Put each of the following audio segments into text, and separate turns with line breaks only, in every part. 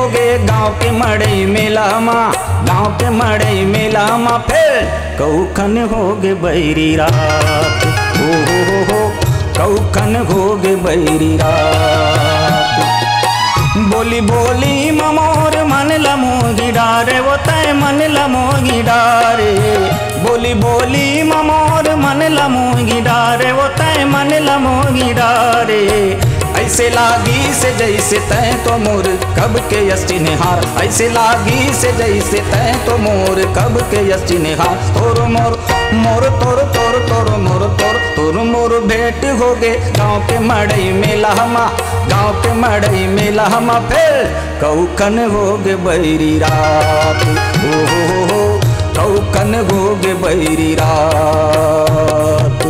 हो गए गाँव के मड़ई मेला माँ, गाँव के मड़ई मेला माँ फिर कौखन हो गए बैरी रात, हो कौखन हो गए बैरी रात। बोली बोली ममोर मन लमोगी डारे वो तय मन लमोगी डारे, बोली बोली ममोर मन लमोगी डारे वो तय मन लमोगी डारे। ऐसे लागी से जैसे तय तो मोर कब के यष्टि निहार, ऐसे लागी से जैसे तय तो मोर कब के यष्टि निहार। तोर मोर मोर तोर तोर तोर मोर तोर तोर मोर भेंट हो गे गाँव के मड़ई मेला हमा, गाँव के मड़ई मेला हमा फिर कौखन हो गे बैरी रात, हो कौखन हो गे बैरी रात।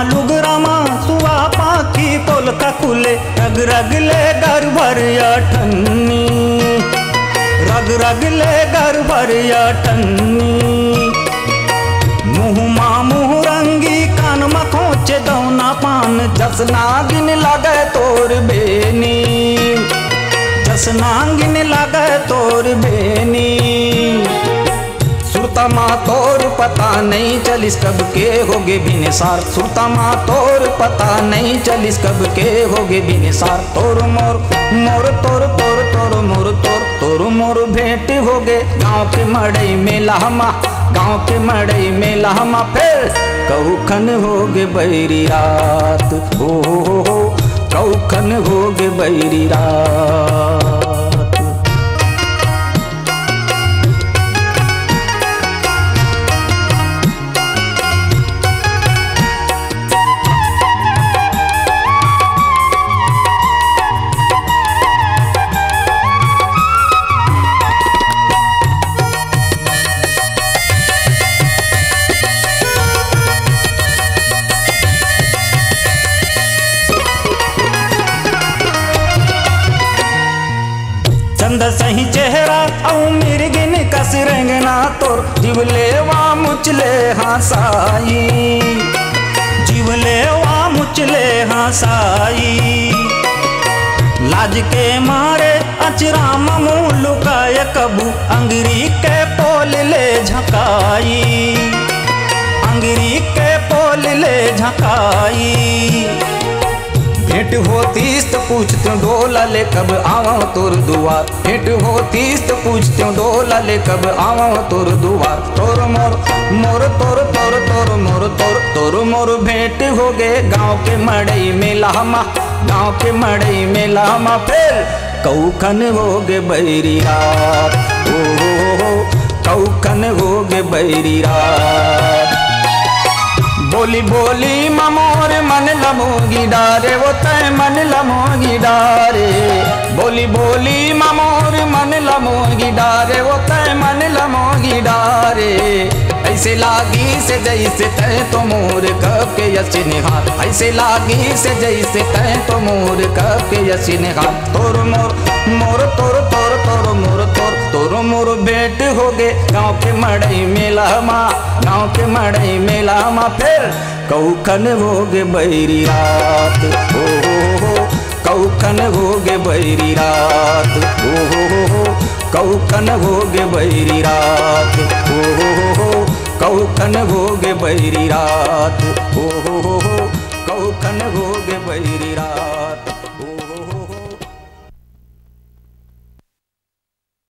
लुगरामा सुवा पाखी पोल का कुले रग रग ले घर भर या ठन्नी, रग रग ले घर भर या ठन्नी। मुँह माँ मुँह रंगी कान मखोचे दौना पान, जस नागिन लगे तोर बेनी, जस नागिन लगे तोर बेनी। सुरता माँ तोर पता नहीं चलिस कब के होगे बिनसार, सुरता माँ तोर पता नहीं चलिस कब के होगे बिनसार। तोर मोर मोर तोर तोर तोर मोर तोर तोर मोर भेंट होगे गाँव के मड़ई मेला हमा, गाँव के मड़ई मेला हमा फिर कौखन होगे बैरी रात, हो कौखन होगे बैरी रात। चंद सही चेहरा औ मिर्गिन कस रेंगना तोर, जीवले वा मुचले हंसाई, जीवले वा मुचले हंसाई। लाज के मारे अचरा ममू लुकाय कबू, अंगरी के पोल ले झकाई, अंगरी के पोल ले झकाई। भेंट होतीस तो पूछते डोला ले कब आवा तोर दुआर, भेंट होतीस तो पूछते डोला ले कब आवा तोर दुआर। तोर मोर मोर तोर तोर तोर मोर तोर तोर मोर भेंट हो गे गाँव के मड़ई मेला हमा, गाँव के मड़ई मेला हमा फिर कौखन हो गे बैरी रात, हो कौखन हो गे बैरी रात। बोली बोली ममोर मन लमोगी डारे वो तय मन लमोगी डारे, बोली बोली ममोर मन लमोगी डारे वो तय मन लमोगी डारे। ऐसे लागी से जैसे तय तो मोर कब के यष्टि निहार, ऐसे लागी से जैसे तय तो मोर कब के यष्टि निहार। तोर मोर मोर तोर तोर तोर मोर तोर तोर मोर भेंट हो गे गाँव के मड़ई मेला माँ, गाँव के मड़ई मेला माँ फिर कौखन हो गे बैरी रात, हो कौखन हो गे बैरी रात, हो कौखन हो गे बैरी रात, हो कौखन हो गे बैरी रात, हो कौखन हो गे बैरी रात।